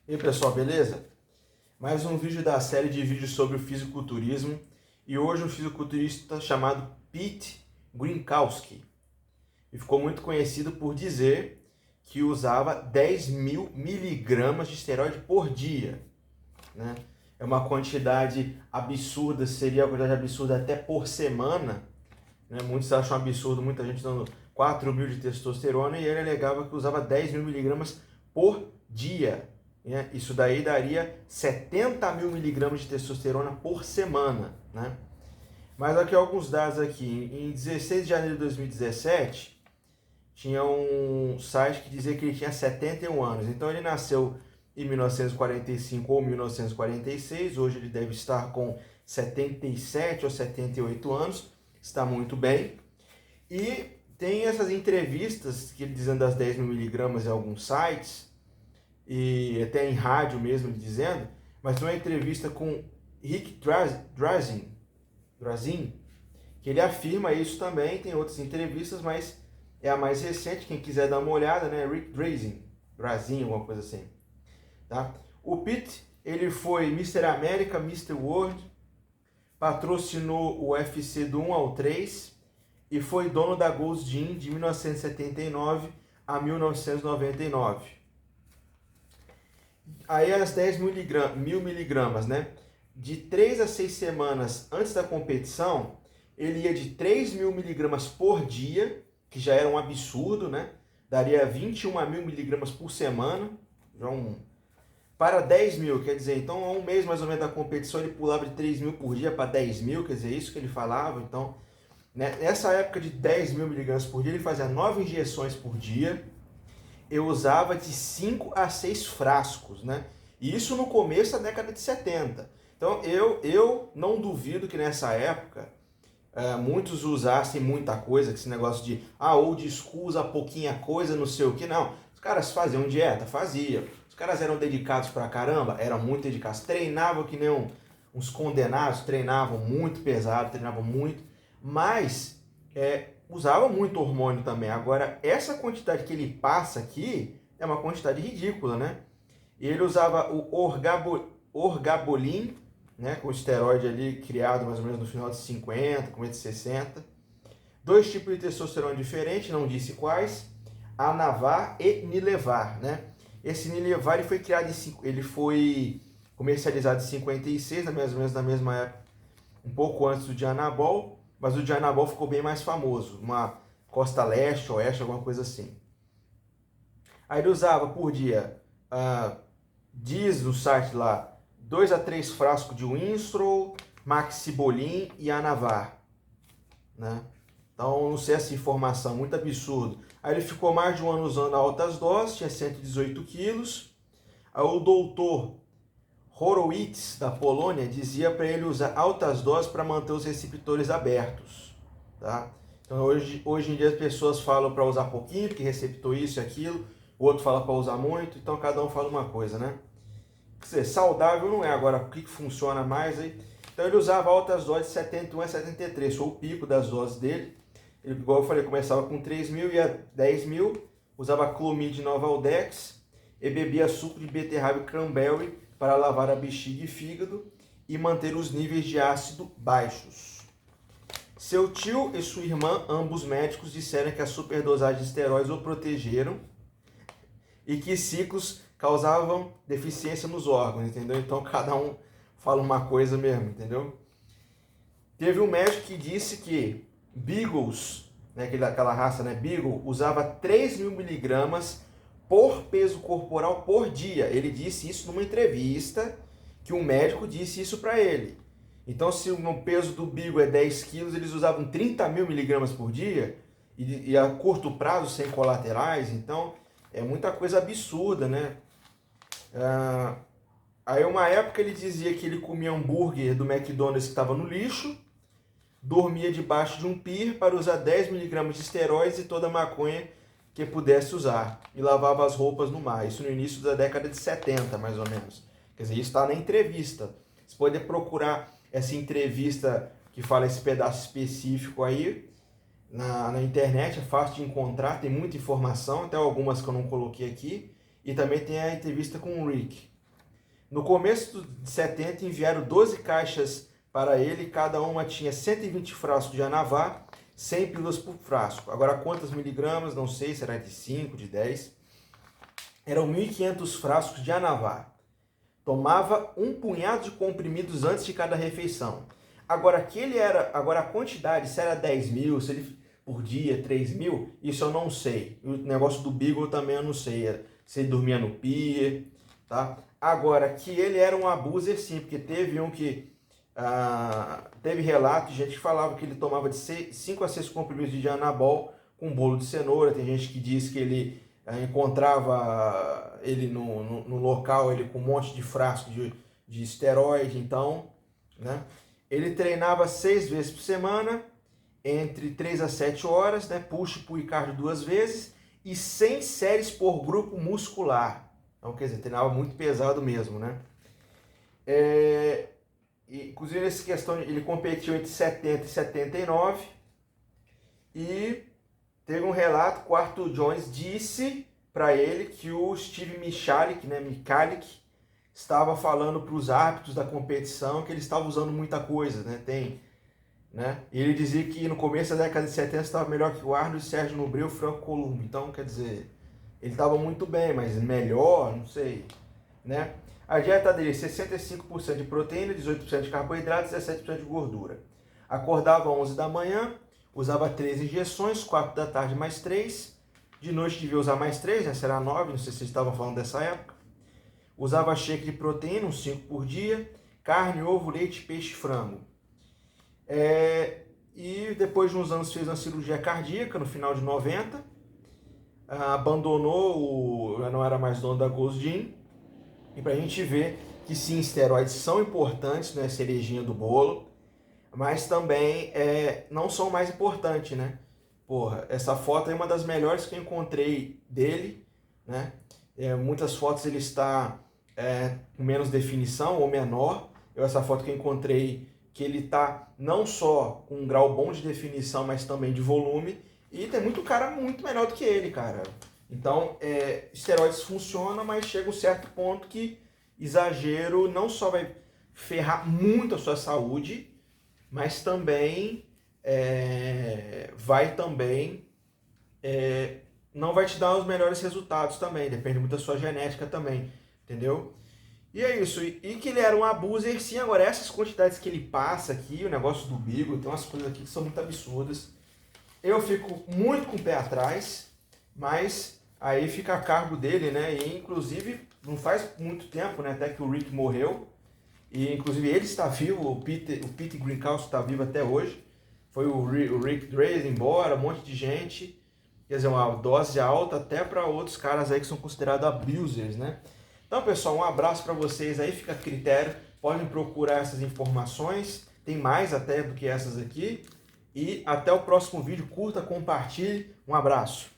E aí pessoal, beleza? Mais um vídeo da série de vídeos sobre o fisiculturismo e hoje um fisiculturista chamado Pete Grinkowski. E ficou muito conhecido por dizer que usava 10.000 miligramas de esteroide por dia, né? É uma quantidade absurda, seria uma quantidade absurda até por semana, né? Muitos acham absurdo, muita gente dando 4.000 de testosterona e ele alegava que usava 10.000 miligramas por dia. Né? Isso daí daria 70.000 miligramas de testosterona por semana. Né? Mas aqui alguns dados aqui. Em 16 de janeiro de 2017, tinha um site que dizia que ele tinha 71 anos. Então ele nasceu em 1945 ou 1946. Hoje ele deve estar com 77 ou 78 anos. Está muito bem. E tem essas entrevistas que ele dizendo das 10.000 miligramas em alguns sites, e até em rádio mesmo ele dizendo, mas tem uma entrevista com Rick Drasin, que ele afirma isso também. Tem outras entrevistas, mas é a mais recente, quem quiser dar uma olhada, né? Rick Drasin, alguma coisa assim. Tá? O Pete, ele foi Mr. America, Mr. World, patrocinou o UFC do 1 ao 3 e foi dono da Gold's Gym de 1979 a 1999. Aí as 10.000 miligramas, né? De 3 a 6 semanas antes da competição, ele ia de 3.000 miligramas por dia, que já era um absurdo, né? Daria 21.000 miligramas por semana, para 10.000, quer dizer, então há um mês mais ou menos da competição ele pulava de 3.000 por dia para 10.000, quer dizer, isso que ele falava. Então, né, nessa época de 10.000 miligramas por dia, ele fazia 9 injeções por dia. Eu usava de 5 a 6 frascos, né? E isso no começo da década de 70. Então eu não duvido que nessa época muitos usassem muita coisa, que esse negócio de old school usa pouquinha coisa, não sei o que, não. Os caras faziam dieta? Faziam. Os caras eram dedicados pra caramba? Eram muito dedicados. Treinavam que nem uns condenados, treinavam muito pesado, treinavam muito, mas usava muito hormônio também. Agora, essa quantidade que ele passa aqui é uma quantidade ridícula, né? E ele usava o Orgabolin, né, com o esteroide ali criado mais ou menos no final de 50, começo de 60. Dois tipos de testosterona diferentes, não disse quais, Anavar e Nilevar, né? Esse Nilevar ele foi comercializado em 56, mais ou menos na mesma época, um pouco antes do Dianabol, mas o Dianabol ficou bem mais famoso, uma costa leste, oeste, alguma coisa assim. Aí ele usava por dia, diz no site lá, 2 a 3 frascos de Winstrol, Maxibolin e Anavar, né? Então, não sei essa informação, muito absurdo. Aí ele ficou mais de um ano usando altas doses, tinha 118 quilos. Aí o doutor Horowitz, da Polônia, dizia para ele usar altas doses para manter os receptores abertos. Tá? Então, hoje em dia as pessoas falam para usar pouquinho, porque receptor isso e aquilo. O outro fala para usar muito, então cada um fala uma coisa, né? Quer dizer, saudável não é. Agora, o que funciona mais aí? Então ele usava altas doses de 71 a 73, foi o pico das doses dele. Ele, igual eu falei, começava com 3.000 e a 10.000, usava Clomid Nova Aldex e bebia suco de beterraba e cranberry para lavar a bexiga e fígado e manter os níveis de ácido baixos. Seu tio e sua irmã, ambos médicos, disseram que a superdosagem de esteroides o protegeram e que ciclos causavam deficiência nos órgãos, entendeu? Então cada um fala uma coisa mesmo, entendeu? Teve um médico que disse que Beagles, né, aquela raça, né, Beagle, usava 3.000 miligramas por peso corporal por dia. Ele disse isso numa entrevista, que um médico disse isso para ele. Então, se o peso do Beagle é 10 quilos, eles usavam 30.000 miligramas por dia, e a curto prazo, sem colaterais. Então, é muita coisa absurda, né? Aí, uma época, ele dizia que ele comia hambúrguer do McDonald's que estava no lixo, dormia debaixo de um pier para usar 10 miligramas de esteroides e toda a maconha que pudesse usar, e lavava as roupas no mar. Isso no início da década de 70, mais ou menos. Quer dizer, isso está na entrevista. Você pode procurar essa entrevista que fala esse pedaço específico aí na internet, é fácil de encontrar, tem muita informação, até algumas que eu não coloquei aqui, e também tem a entrevista com o Rick. No começo de 70 enviaram 12 caixas para ele, cada uma tinha 120 frascos de Anavar, 100 pílulas por frasco. Agora quantas miligramas, não sei, será de 5, de 10. Eram 1.500 frascos de Anavar. Tomava um punhado de comprimidos antes de cada refeição. Agora a quantidade, se era 10 mil, se ele por dia, 3 mil, isso eu não sei. O negócio do Beagle também eu não sei, se ele dormia no pier, tá? Agora, que ele era um abuser sim, porque teve um que, teve relato de gente que falava que ele tomava de 5 a 6 comprimidos de Anabol com bolo de cenoura. Tem gente que diz que ele encontrava ele no local, ele com um monte de frasco de esteroide. Então, né? Ele treinava 6 vezes por semana, entre 3 a 7 horas, né? Push, pull e cardio 2 vezes, e 100 séries por grupo muscular. Então, quer dizer, treinava muito pesado mesmo, né? Inclusive, essa questão, ele competiu entre 70 e 79, e teve um relato que o Arthur Jones disse para ele que o Steve Michalik, né, estava falando para os árbitros da competição que ele estava usando muita coisa, né? E ele dizia que no começo da década de 70 estava melhor que o Arnold, Sérgio Nubreu e Franco Columbo. Então, quer dizer, ele estava muito bem, mas melhor, não sei, né? A dieta dele, 65% de proteína, 18% de carboidratos, 17% de gordura. Acordava às 11 da manhã, usava 3 injeções, 4 da tarde mais 3. De noite devia usar mais 3, né? Será 9, não sei se vocês estavam falando dessa época. Usava shake de proteína, uns 5 por dia. Carne, ovo, leite, peixe, frango. E depois de uns anos fez uma cirurgia cardíaca, no final de 90. Abandonou, já não era mais dono da Goldin. E pra gente ver que sim, esteroides são importantes, né? Cerejinha do bolo. Mas também não são mais importantes, né? Porra, essa foto é uma das melhores que eu encontrei dele, né? Muitas fotos ele está com menos definição ou menor. Essa foto que eu encontrei, que ele está não só com um grau bom de definição, mas também de volume. E tem muito cara muito melhor do que ele, cara. Então, esteroides funcionam, mas chega um certo ponto que exagero não só vai ferrar muito a sua saúde, mas também não vai te dar os melhores resultados também, depende muito da sua genética também, entendeu? E é isso, e que ele era um abuser sim. Agora essas quantidades que ele passa aqui, o negócio do Beagle, tem umas coisas aqui que são muito absurdas. Eu fico muito com o pé atrás, mas aí fica a cargo dele, né? E inclusive não faz muito tempo, né, até que o Rick morreu. E inclusive ele está vivo, o Pete Greenhouse está vivo até hoje. Foi o Rick Draze embora, um monte de gente. Quer dizer, uma dose alta até para outros caras aí que são considerados abusers, né? Então, pessoal, um abraço para vocês aí, fica a critério. Podem procurar essas informações, tem mais até do que essas aqui. E até o próximo vídeo, curta, compartilhe. Um abraço.